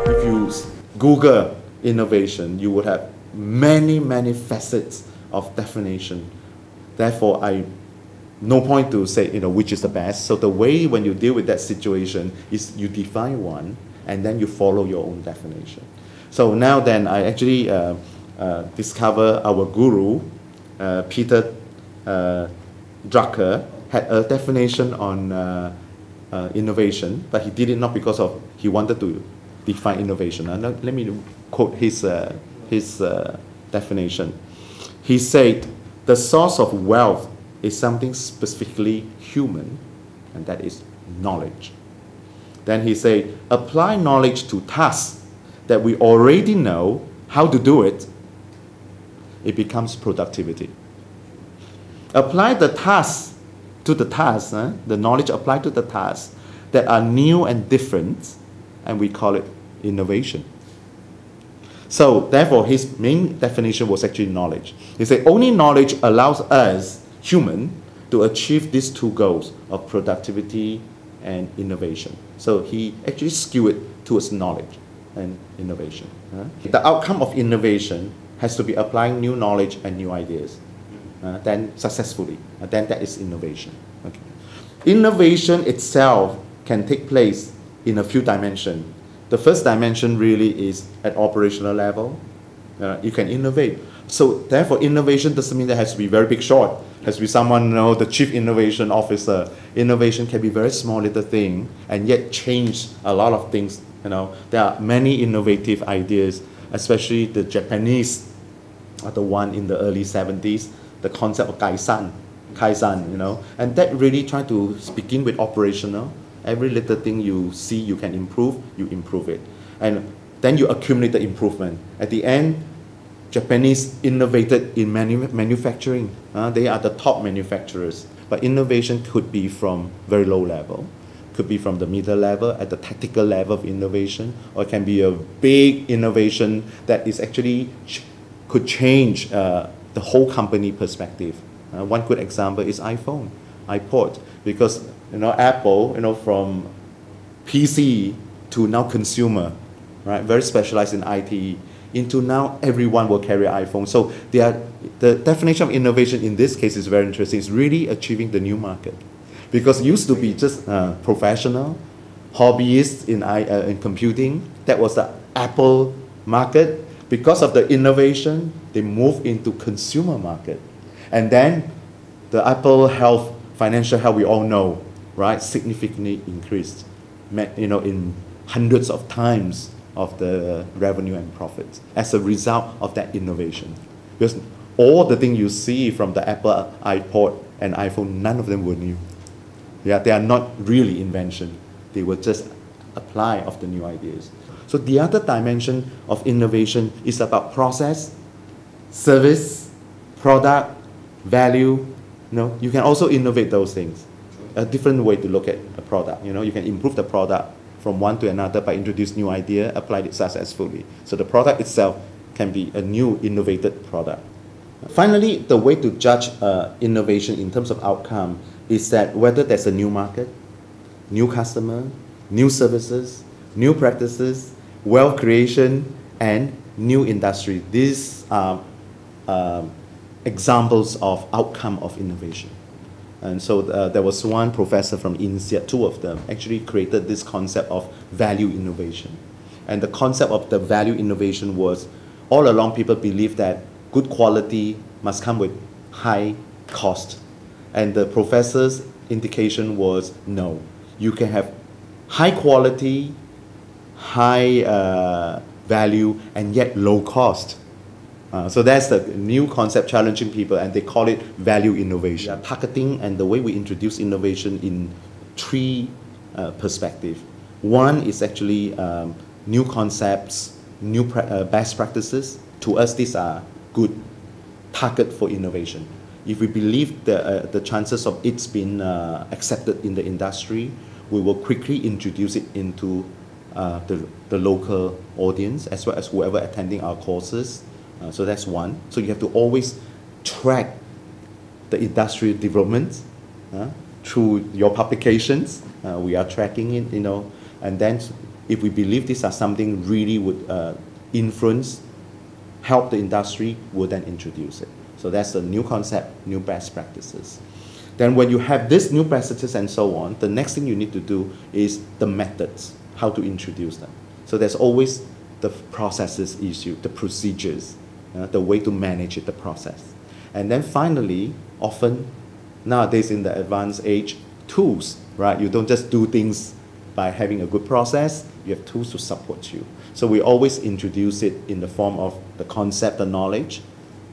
If you Google innovation, you would have many, many facets of definition. Therefore, no point to say, which is the best. So the way when you deal with that situation is you define one and then you follow your own definition. So now then I actually discover our guru, Peter Drucker, had a definition on innovation, but he did it not because he wanted to define innovation. Let me quote his definition. He said, the source of wealth is something specifically human, and that is knowledge. Then he said, apply knowledge to tasks that we already know how to do it, it becomes productivity. Apply the tasks to the tasks, the knowledge applied to the tasks that are new and different, and we call it innovation. So therefore, his main definition was actually knowledge. He said only knowledge allows us, human, to achieve these two goals of productivity and innovation. So he actually skewed it towards knowledge and innovation. The outcome of innovation has to be applying new knowledge and new ideas. Then successfully, then that is innovation. Okay. Innovation itself can take place in a few dimensions. The first dimension really is at operational level. You can innovate. So therefore, innovation doesn't mean that it has to be very big shot. It has to be someone, the chief innovation officer. Innovation can be very small little thing and yet change a lot of things. There are many innovative ideas, especially the Japanese are the one in the early 70s, the concept of kaizen, and that really try to begin with operational. Every little thing you see you can improve, you improve it. And then you accumulate the improvement. At the end, Japanese innovated in manufacturing. They are the top manufacturers. But innovation could be from very low level, could be from the middle level, at the tactical level of innovation, or it can be a big innovation that is actually could change the whole company perspective. One good example is iPhone, iPod, because Apple, from PC to now consumer, right? Very specialized in IT, into now everyone will carry an iPhone. So the definition of innovation in this case is very interesting. It's really achieving the new market, because it used to be just professional, hobbyists in computing. That was the Apple market. Because of the innovation, they moved into consumer market, and then the Apple health, financial health, we all know, right, significantly increased, in hundreds of times of the revenue and profits as a result of that innovation. Because all the things you see from the Apple iPod and iPhone, none of them were new. Yeah, they are not really invention. They were just apply of the new ideas. So the other dimension of innovation is about process, service, product, value. You can also innovate those things. A different way to look at a product. You can improve the product from one to another by introduce new idea, apply it successfully. So the product itself can be a new innovated product. Finally, the way to judge innovation in terms of outcome is that whether there's a new market, new customer, new services, new practices, wealth creation, and new industry. These are examples of outcome of innovation. And so there was one professor from INSEAD, two of them, actually created this concept of value innovation. And the concept of the value innovation was, all along people believe that good quality must come with high cost. And the professor's indication was, no, you can have high quality, high value, and yet low cost. So that's the new concept challenging people, and they call it value innovation. Targeting and the way we introduce innovation in three perspectives. One is actually new concepts, new best practices. To us, these are good target for innovation. If we believe the chances of it's been accepted in the industry, we will quickly introduce it into the local audience as well as whoever attending our courses. So that's one. So you have to always track the industry development through your publications. We are tracking it, and then if we believe these are something really would influence, help the industry, we'll then introduce it. So that's a new concept, new best practices. Then when you have this new practices and so on, the next thing you need to do is the methods, how to introduce them. So there's always the processes issue, the procedures, the way to manage it, the process. And then finally, often nowadays in the advanced age, tools, right? You don't just do things by having a good process, you have tools to support you. So we always introduce it in the form of the concept, the knowledge,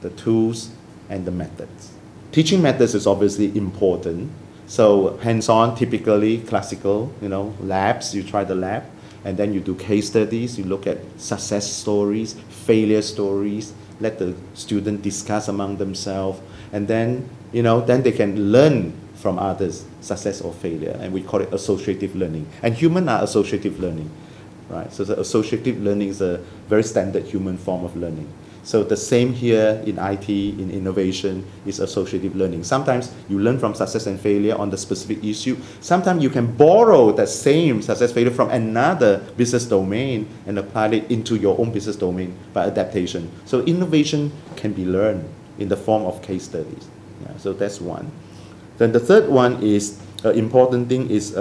the tools, and the methods. Teaching methods is obviously important. So hands-on, typically classical, labs, you try the lab, and then you do case studies, you look at success stories, failure stories, let the student discuss among themselves, and then, then they can learn from others, success or failure, and we call it associative learning. And humans are associative learning, right? So the associative learning is a very standard human form of learning. So the same here in IT, in innovation, is associative learning. Sometimes you learn from success and failure on the specific issue. Sometimes you can borrow that same success failure from another business domain and apply it into your own business domain by adaptation. So innovation can be learned in the form of case studies. Yeah, so that's one. Then the third one is, important thing is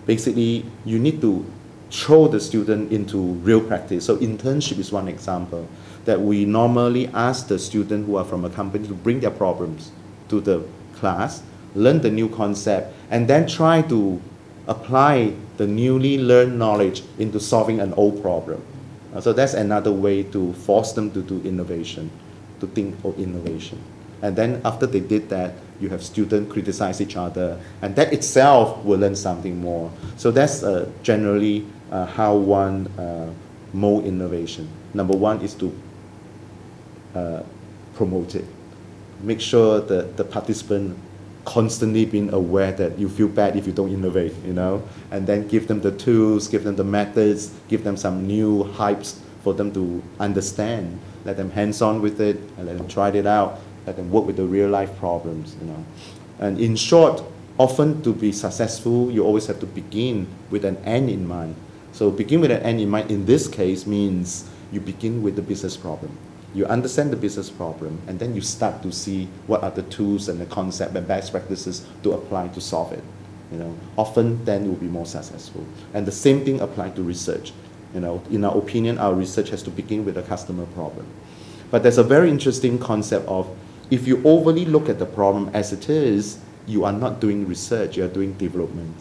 basically you need to throw the student into real practice. So internship is one example that we normally ask the student who are from a company to bring their problems to the class, learn the new concept, and then try to apply the newly learned knowledge into solving an old problem. So that's another way to force them to do innovation, to think of innovation. And then after they did that, you have students criticize each other, and that itself will learn something more. So that's generally how one mold innovation. Number one is to promote it. Make sure that the participant constantly being aware that you feel bad if you don't innovate, and then give them the tools, give them the methods, give them some new hypes for them to understand. Let them hands-on with it, and let them try it out, let them work with the real-life problems, And in short, often to be successful, you always have to begin with an end in mind. So begin with an end in mind in this case means you begin with the business problem. You understand the business problem, and then you start to see what are the tools and the concept and best practices to apply to solve it. Often then you will be more successful. And the same thing applies to research. In our opinion, our research has to begin with a customer problem. But there's a very interesting concept of if you overly look at the problem as it is, you are not doing research, you are doing development.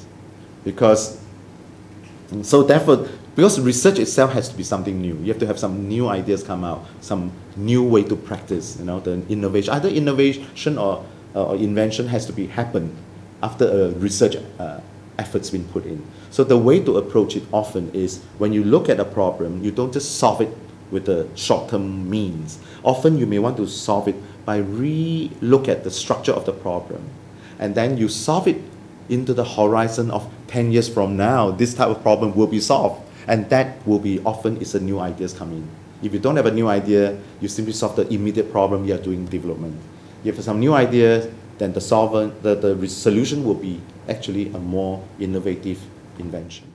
Because research itself has to be something new. You have to have some new ideas come out, some new way to practice, the innovation. Either innovation or invention has to be happen after a research effort's been put in. So the way to approach it often is when you look at a problem, you don't just solve it with the short-term means. Often you may want to solve it by re-look at the structure of the problem, and then you solve it into the horizon of 10 years from now. This type of problem will be solved, and that will be often is a new ideas come in. If you don't have a new idea, you simply solve the immediate problem you are doing development. If you have some new idea, then the solution will be actually a more innovative invention.